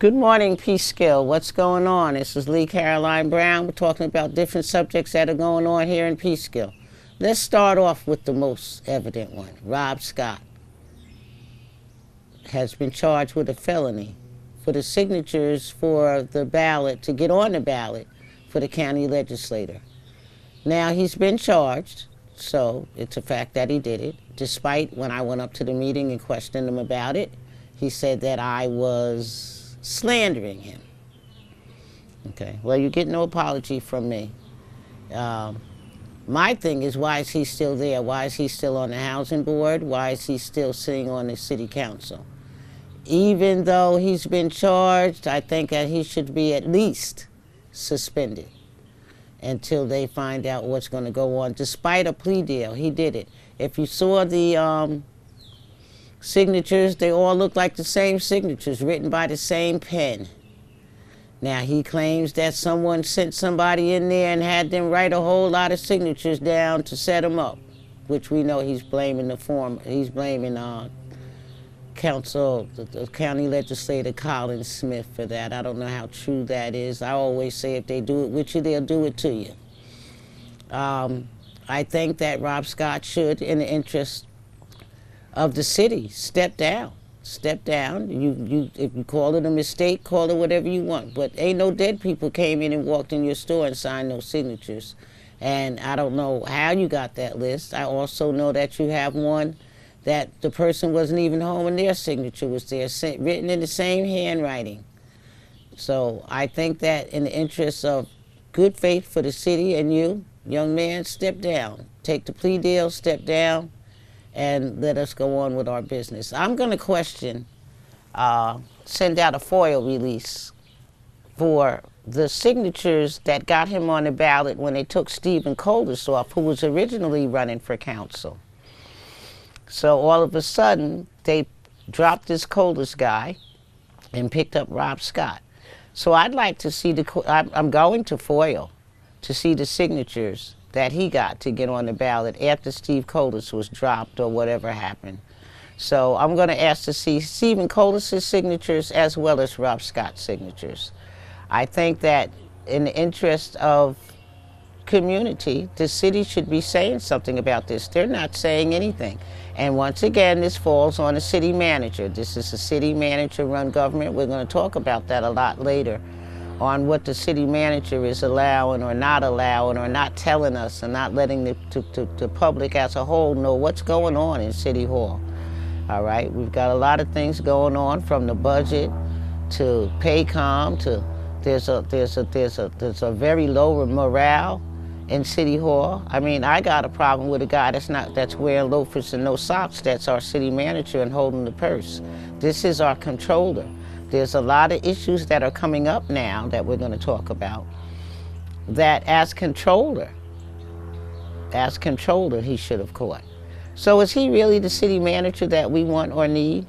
Good morning, Peekskill. What's going on? This is Lee Caroline Brown. We're talking about different subjects that are going on here in Peekskill. Let's start off with the most evident one. Rob Scott has been charged with a felony for the signatures for the ballot, to get on the ballot for the county legislator. Now, he's been charged, so it's a fact that he did it, despite when I went up to the meeting and questioned him about it, he said that I was slandering him. Okay, well, you get no apology from me. My thing is, why is he still there? Why is he still on the housing board? Why is he still sitting on the city council? Even though he's been charged, I think that he should be at least suspended until they find out what's going to go on. Despite a plea deal, he did it. If you saw the signatures, they all look like the same signatures, written by the same pen. Now, he claims that someone sent somebody in there and had them write a whole lot of signatures down to set him up, which we know he's blaming the county legislator Colin Smith for that. I don't know how true that is. I always say if they do it with you, they'll do it to you. I think that Rob Scott should, in the interest of the city, step down. Step down. If you call it a mistake, call it whatever you want. But ain't no dead people came in and walked in your store and signed those signatures. And I don't know how you got that list. I also know that you have one that the person wasn't even home and their signature was there, written in the same handwriting. So I think that in the interest of good faith for the city and you, young man, step down. Take the plea deal, step down, and let us go on with our business. I'm going to send out a FOIL release for the signatures that got him on the ballot when they took Stephen Colas off, who was originally running for council. So all of a sudden, they dropped this Colas guy and picked up Rob Scott. So I'd like to see I'm going to FOIL to see the signatures that he got to get on the ballot after Steve Colas was dropped or whatever happened. So I'm going to ask to see Stephen Colas' signatures as well as Rob Scott's signatures. I think that in the interest of community, the city should be saying something about this. They're not saying anything. And once again, this falls on the city manager. This is a city manager-run government. We're going to talk about that a lot later, on what the city manager is allowing or not allowing or not telling us and not letting the public as a whole know what's going on in City Hall. All right, we've got a lot of things going on, from the budget to Paycom to there's a very low morale in City Hall. I mean, I got a problem with a guy that's wearing loafers and no socks. That's our city manager and holding the purse. This is our controller. There's a lot of issues that are coming up now that we're going to talk about that as controller, he should have caught. So is he really the city manager that we want or need?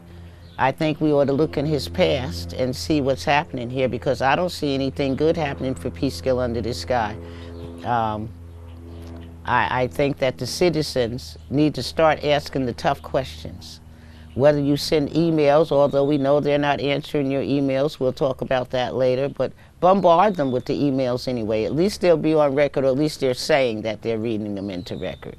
I think we ought to look in his past and see what's happening here, because I don't see anything good happening for Peekskill under this sky. I think that the citizens need to start asking the tough questions. Whether you send emails, although we know they're not answering your emails, we'll talk about that later, but bombard them with the emails anyway. At least they'll be on record, or at least they're saying that they're reading them into record.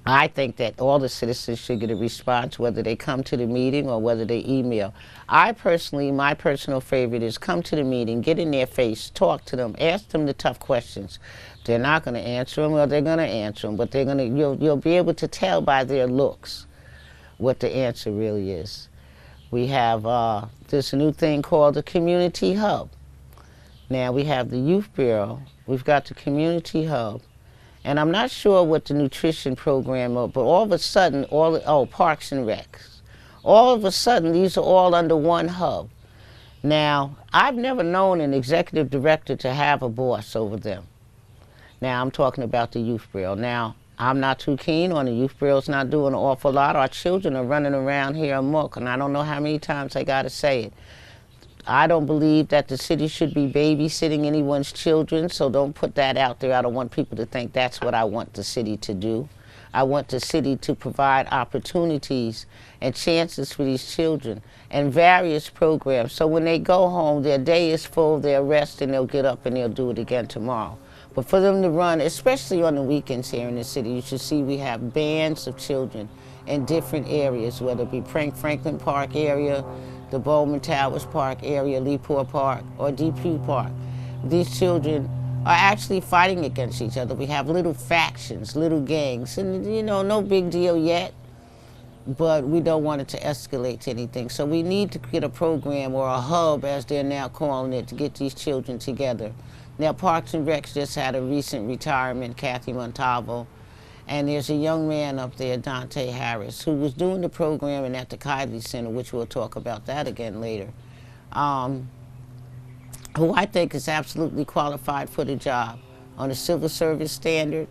I think that all the citizens should get a response, whether they come to the meeting or whether they email. I personally, my personal favorite is come to the meeting, get in their face, talk to them, ask them the tough questions. They're not going to answer them, or they're going to answer them, but you'll be able to tell by their looks what the answer really is. We have this new thing called the Community Hub. Now we have the Youth Bureau, we've got the Community Hub, and I'm not sure what the nutrition program is, but all of a sudden, Parks and Recs. All of a sudden, these are all under one hub. Now, I've never known an executive director to have a boss over them. Now, I'm talking about the Youth Bureau. Now, I'm not too keen on the Youth Bureau's not doing an awful lot. Our children are running around here amok, and I don't know how many times I got to say it. I don't believe that the city should be babysitting anyone's children, so don't put that out there. I don't want people to think that's what I want the city to do. I want the city to provide opportunities and chances for these children and various programs. So when they go home, their day is full, they'll rest, and they'll get up and they'll do it again tomorrow. But for them to run, especially on the weekends here in the city, you should see we have bands of children in different areas, whether it be Franklin Park area, the Bowman Towers Park area, Leeport Park, or DePue Park. These children are actually fighting against each other. We have little factions, little gangs, and you know, no big deal yet, but we don't want it to escalate to anything. So we need to get a program, or a hub as they're now calling it, to get these children together. Now, Parks and Rec just had a recent retirement, Kathy Montalvo, and there's a young man up there, Dante Harris, who was doing the programming at the Kiley Center, which we'll talk about that again later, who I think is absolutely qualified for the job on a civil service standard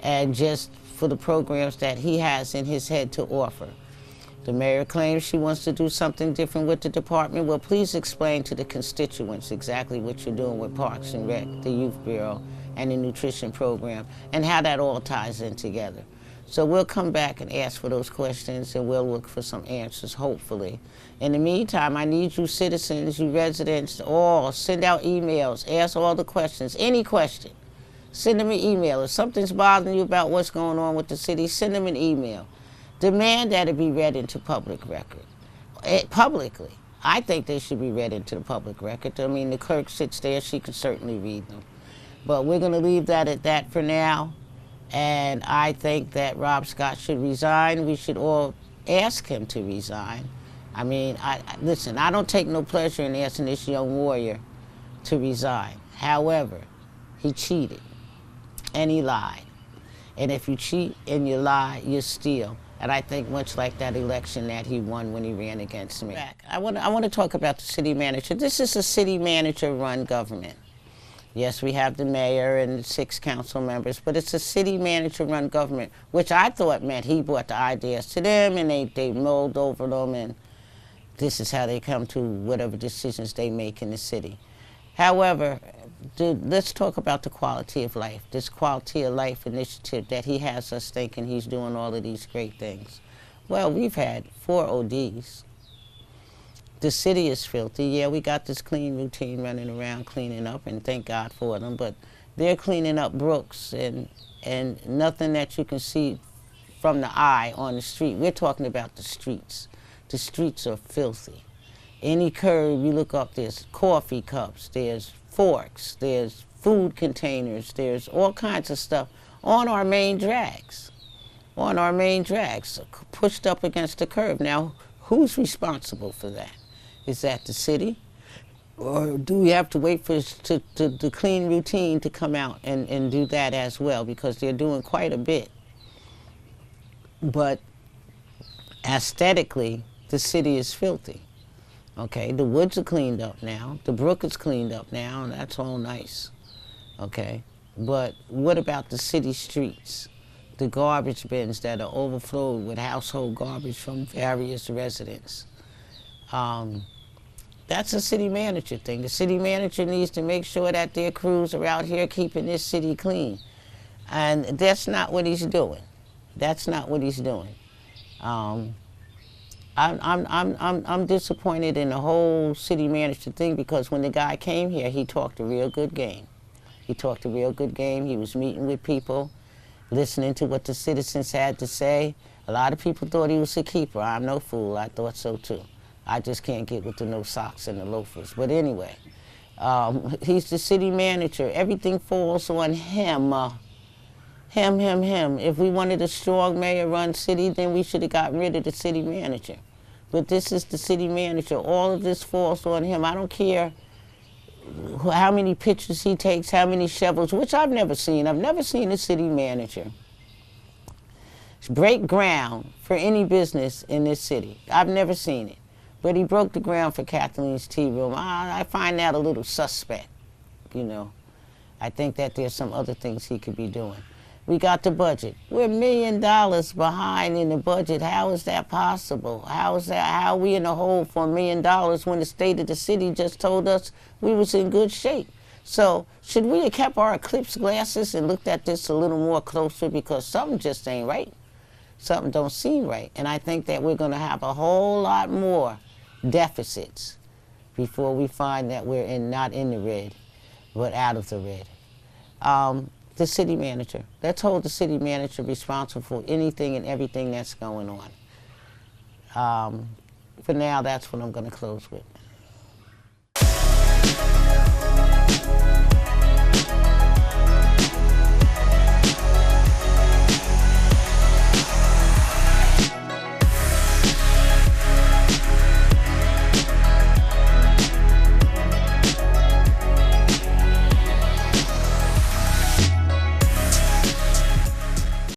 and just for the programs that he has in his head to offer. The mayor claims she wants to do something different with the department. Well, please explain to the constituents exactly what you're doing with Parks and Rec, the Youth Bureau, and the nutrition program, and how that all ties in together. So we'll come back and ask for those questions, and we'll look for some answers, hopefully. In the meantime, I need you citizens, you residents, all send out emails, ask all the questions, any question. Send them an email. If something's bothering you about what's going on with the city, send them an email. Demand that it be read into public record, publicly. I think they should be read into the public record. I mean, the clerk sits there, she can certainly read them. But we're going to leave that at that for now. And I think that Rob Scott should resign. We should all ask him to resign. I mean, listen, I don't take no pleasure in asking this young warrior to resign. However, he cheated and he lied. And if you cheat and you lie, you steal. And I think much like that election that he won when he ran against me. I want to talk about the city manager. This is a city manager-run government. Yes, we have the mayor and 6 council members, but it's a city manager-run government, which I thought meant he brought the ideas to them and they mulled over them, and this is how they come to whatever decisions they make in the city. However, let's talk about the quality of life, this quality of life initiative that he has us thinking he's doing all of these great things. Well, we've had 4 ODs. The city is filthy. Yeah, we got this clean routine running around cleaning up, and thank God for them, but they're cleaning up brooks and nothing that you can see from the eye on the street. We're talking about the streets. The streets are filthy. Any curb you look up, there's coffee cups, there's forks, there's food containers, there's all kinds of stuff on our main drags. On our main drags, pushed up against the curb. Now, who's responsible for that? Is that the city? Or do we have to wait for the clean routine to come out and do that as well? Because they're doing quite a bit. But aesthetically, the city is filthy. Okay, the woods are cleaned up now. The brook is cleaned up now, and that's all nice. Okay, but what about the city streets? The garbage bins that are overflowed with household garbage from various residents. That's a city manager thing. The city manager needs to make sure that their crews are out here keeping this city clean. And that's not what he's doing. That's not what he's doing. I'm disappointed in the whole city manager thing, because when the guy came here, he talked a real good game. He talked a real good game. He was meeting with people, listening to what the citizens had to say. A lot of people thought he was a keeper. I'm no fool. I thought so too. I just can't get with the no socks and the loafers. But anyway, he's the city manager. Everything falls on him. Him. If we wanted a strong mayor-run city, then we should have gotten rid of the city manager. But this is the city manager. All of this falls on him. I don't care how many pictures he takes, how many shovels, which I've never seen. I've never seen a city manager break ground for any business in this city. I've never seen it. But he broke the ground for Kathleen's Tea Room. I find that a little suspect, you know. I think that there's some other things he could be doing. We got the budget. We're $1 million behind in the budget. How is that possible? How are we in the hole for $1 million when the state of the city just told us we was in good shape? So should we have kept our eclipse glasses and looked at this a little more closer, because something just ain't right. Something don't seem right. And I think that we're going to have a whole lot more deficits before we find that we're not in the red, but out of the red. The city manager. Let's hold the city manager responsible for anything and everything that's going on. For now, that's what I'm going to close with.